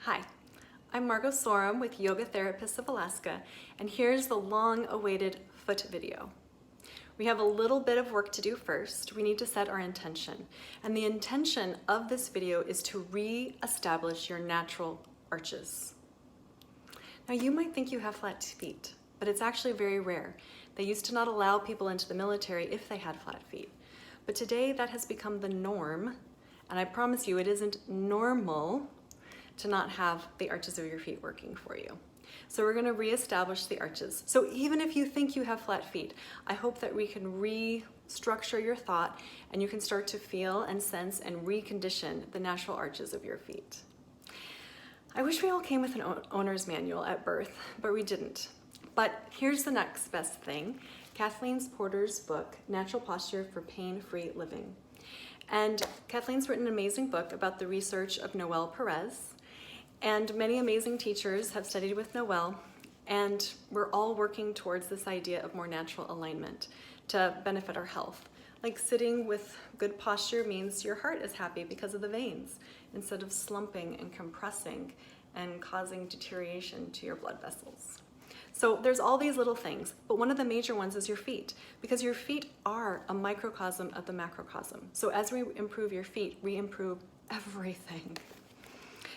Hi, I'm Margo Sorum with Yoga Therapists of Alaska, and here's the long-awaited foot video. We have a little bit of work to do first. We need to set our intention, and the intention of this video is to re-establish your natural arches. Now you might think you have flat feet, but it's actually very rare. They used to not allow people into the military if they had flat feet. But today that has become the norm, and I promise you it isn't normal to not have the arches of your feet working for you. So we're gonna reestablish the arches. So even if you think you have flat feet, I hope that we can restructure your thought and you can start to feel and sense and recondition the natural arches of your feet. I wish we all came with an owner's manual at birth, but we didn't. But here's the next best thing, Kathleen Porter's book, Natural Posture for Pain-Free Living. And Kathleen's written an amazing book about the research of Noel Perez, and many amazing teachers have studied with Noel, and we're all working towards this idea of more natural alignment to benefit our health. Like sitting with good posture means your heart is happy because of the veins, instead of slumping and compressing and causing deterioration to your blood vessels. So there's all these little things, but one of the major ones is your feet, because your feet are a microcosm of the macrocosm. So as we improve your feet, we improve everything.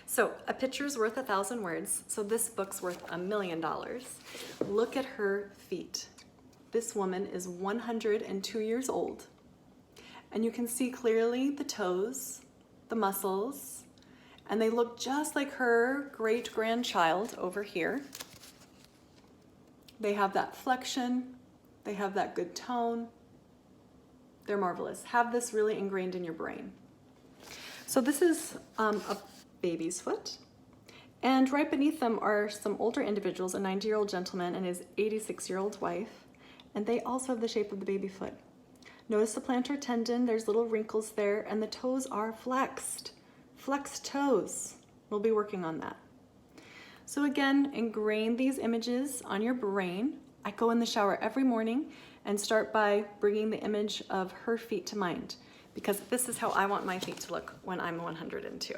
So a picture's worth 1,000 words, so this book's worth $1 million. Look at her feet. This woman is 102 years old, and you can see clearly the toes, the muscles, and they look just like her great-grandchild over here. They have that flexion, they have that good tone. They're marvelous. Have this really ingrained in your brain. So this is a baby's foot, and right beneath them are some older individuals, a 90-year-old gentleman and his 86-year-old wife, and they also have the shape of the baby foot. Notice the plantar tendon, there's little wrinkles there, and the toes are flexed. Flexed toes. We'll be working on that. So again, ingrain these images on your brain. I go in the shower every morning and start by bringing the image of her feet to mind, because this is how I want my feet to look when I'm 102.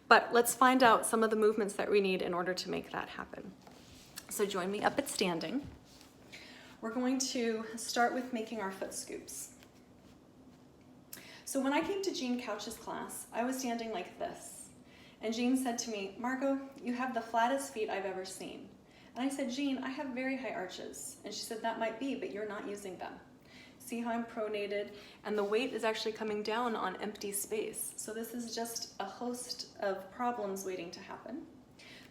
But let's find out some of the movements that we need in order to make that happen. So join me up at standing. We're going to start with making our foot scoops. So when I came to Jean Couch's class, I was standing like this. And Jean said to me, Margo, you have the flattest feet I've ever seen. And I said, Jean, I have very high arches. And she said, that might be, but you're not using them. See how I'm pronated? And the weight is actually coming down on empty space. So this is just a host of problems waiting to happen.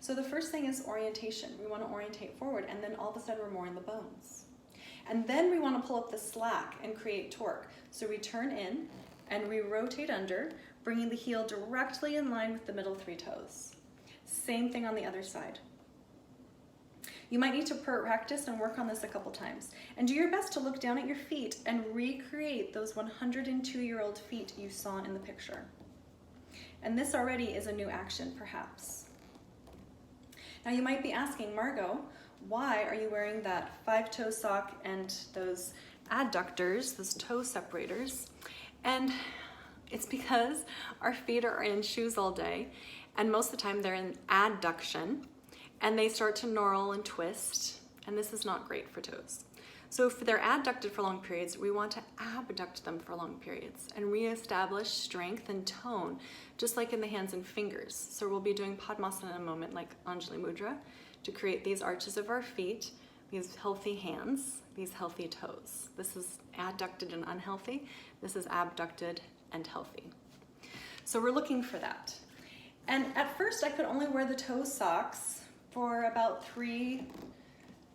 So the first thing is orientation. We want to orientate forward, and then all of a sudden we're more in the bones. And then we want to pull up the slack and create torque. So we turn in and we rotate under, bringing the heel directly in line with the middle 3 toes. Same thing on the other side. You might need to practice and work on this a couple times. And do your best to look down at your feet and recreate those 102-year-old feet you saw in the picture. And this already is a new action, perhaps. Now you might be asking, Margo, why are you wearing that 5-toe sock and those adductors, those toe separators? And it's because our feet are in shoes all day, and most of the time they're in adduction, and they start to knurl and twist, and this is not great for toes. So if they're adducted for long periods, we want to abduct them for long periods and reestablish strength and tone, just like in the hands and fingers. So we'll be doing Padmasana in a moment, like Anjali Mudra, to create these arches of our feet, these healthy hands, these healthy toes. This is adducted and unhealthy. This is abducted and healthy. So we're looking for that. And at first I could only wear the toe socks for about 3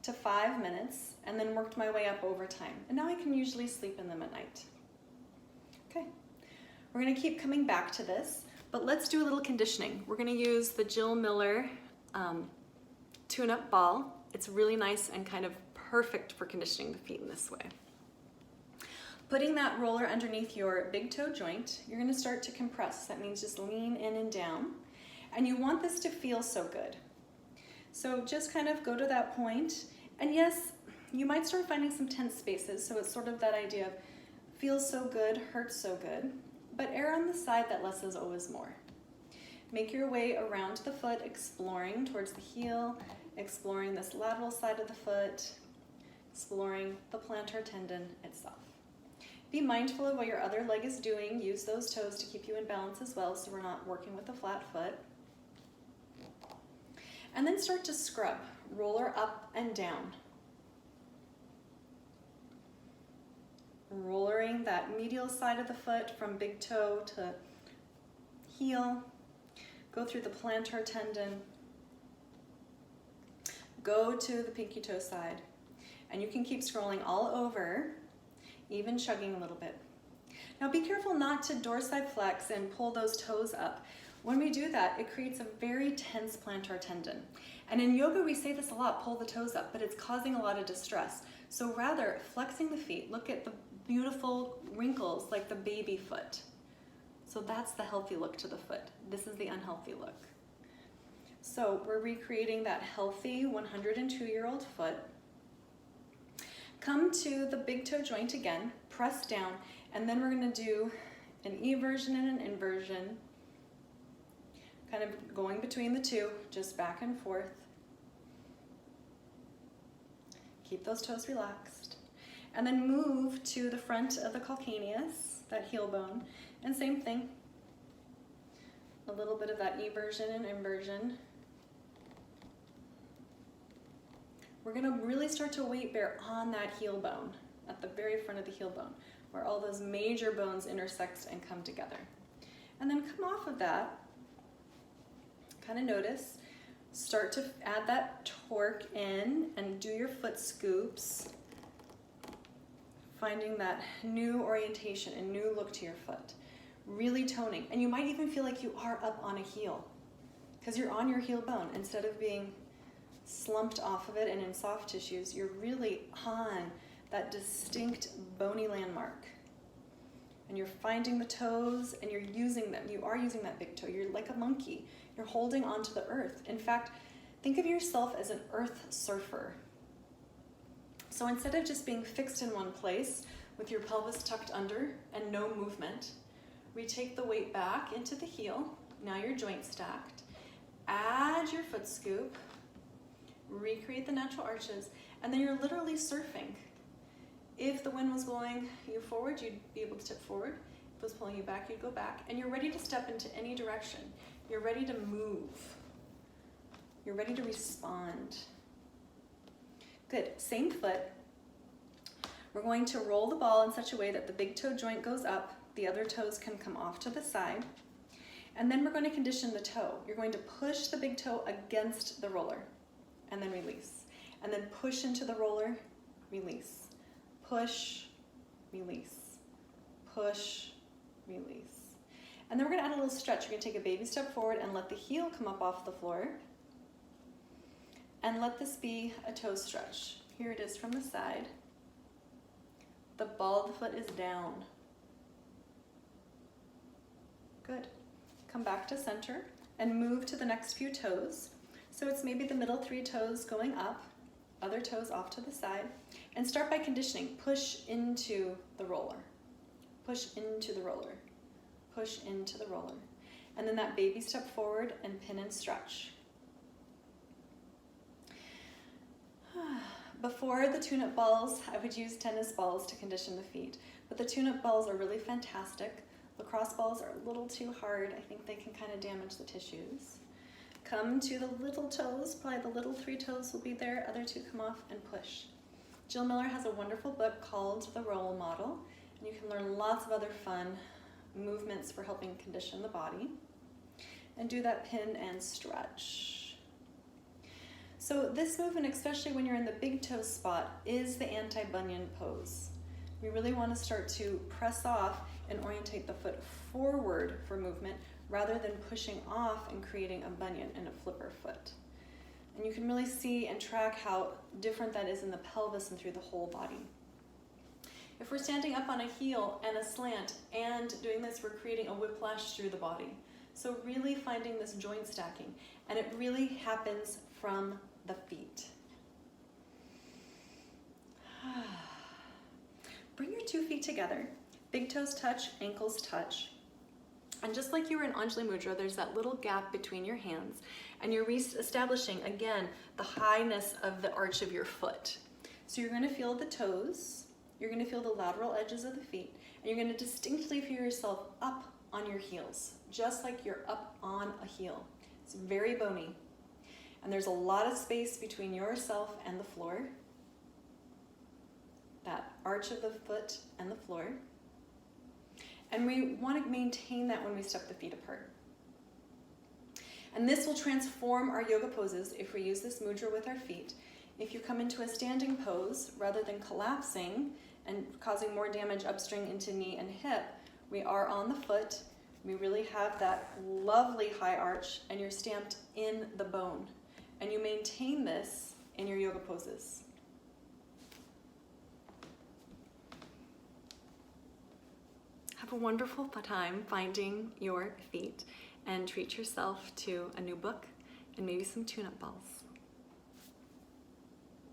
to 5 minutes, and then worked my way up over time. And now I can usually sleep in them at night. Okay, we're gonna keep coming back to this, but let's do a little conditioning. We're gonna use the Jill Miller tune-up ball. It's really nice and kind of perfect for conditioning the feet in this way. Putting that roller underneath your big toe joint, you're gonna start to compress. That means just lean in and down. And you want this to feel so good. So just kind of go to that point. And yes, you might start finding some tense spaces. So it's sort of that idea of feels so good, hurts so good, but err on the side that less is always more. Make your way around the foot, exploring towards the heel, exploring this lateral side of the foot, exploring the plantar tendon itself. Be mindful of what your other leg is doing. Use those toes to keep you in balance as well, so we're not working with a flat foot. And then start to scrub, roller up and down. Rollering that medial side of the foot from big toe to heel. Go through the plantar tendon. Go to the pinky toe side. And you can keep scrolling all over, even chugging a little bit. Now be careful not to dorsiflex flex and pull those toes up. When we do that, it creates a very tense plantar tendon. And in yoga, we say this a lot, pull the toes up, but it's causing a lot of distress. So rather, flexing the feet, look at the beautiful wrinkles like the baby foot. So that's the healthy look to the foot. This is the unhealthy look. So we're recreating that healthy 102-year-old foot. Come to the big toe joint again, press down, and then we're going to do an eversion and an inversion, kind of going between the two, just back and forth. Keep those toes relaxed. And then move to the front of the calcaneus, that heel bone, and same thing. A little bit of that eversion and inversion. We're going to really start to weight bear on that heel bone, at the very front of the heel bone, where all those major bones intersect and come together. And then come off of that, kind of notice, start to add that torque in and do your foot scoops, finding that new orientation and new look to your foot. Really toning. And you might even feel like you are up on a heel because you're on your heel bone instead of being slumped off of it and in soft tissues. You're really on that distinct bony landmark. And you're finding the toes and you're using them. You are using that big toe. You're like a monkey. You're holding onto the earth. In fact, think of yourself as an earth surfer. So instead of just being fixed in one place with your pelvis tucked under and no movement, we take the weight back into the heel. Now your joint stacked. Add your foot scoop. Recreate the natural arches. And then you're literally surfing. If the wind was blowing you forward, you'd be able to tip forward. If it was pulling you back, you'd go back. And you're ready to step into any direction. You're ready to move. You're ready to respond. Good. Same foot. We're going to roll the ball in such a way that the big toe joint goes up. The other toes can come off to the side. And then we're going to condition the toe. You're going to push the big toe against the roller and then release. And then push into the roller, release. Push, release. Push, release. And then we're going to add a little stretch. You're going to take a baby step forward and let the heel come up off the floor. And let this be a toe stretch. Here it is from the side. The ball of the foot is down. Good. Come back to center and move to the next few toes. So it's maybe the middle 3 toes going up, other toes off to the side, and start by conditioning. Push into the roller. Push into the roller. Push into the roller. And then that baby step forward and pin and stretch. Before the tune-up balls, I would use tennis balls to condition the feet, but the tune-up balls are really fantastic. Lacrosse balls are a little too hard. I think they can kind of damage the tissues. Come to the little toes, probably the little 3 toes will be there, other 2 come off and push. Jill Miller has a wonderful book called The Role Model, and you can learn lots of other fun movements for helping condition the body. And do that pin and stretch. So this movement, especially when you're in the big toe spot, is the anti-bunion pose. We really want to start to press off and orientate the foot forward for movement rather than pushing off and creating a bunion and a flipper foot. And you can really see and track how different that is in the pelvis and through the whole body. If we're standing up on a heel and a slant and doing this, we're creating a whiplash through the body. So really finding this joint stacking, and it really happens from the feet. Bring your 2 feet together. Big toes touch, ankles touch. And just like you were in Anjali Mudra, there's that little gap between your hands, and you're establishing again the highness of the arch of your foot. So you're going to feel the toes, you're going to feel the lateral edges of the feet, and you're going to distinctly feel yourself up on your heels, just like you're up on a heel. It's very bony. And there's a lot of space between yourself and the floor, that arch of the foot and the floor. And we want to maintain that when we step the feet apart. And this will transform our yoga poses if we use this mudra with our feet. If you come into a standing pose, rather than collapsing and causing more damage upstring into knee and hip, we are on the foot. We really have that lovely high arch, and you're stamped in the bone. And you maintain this in your yoga poses. Have a wonderful time finding your feet, and treat yourself to a new book and maybe some tune-up balls.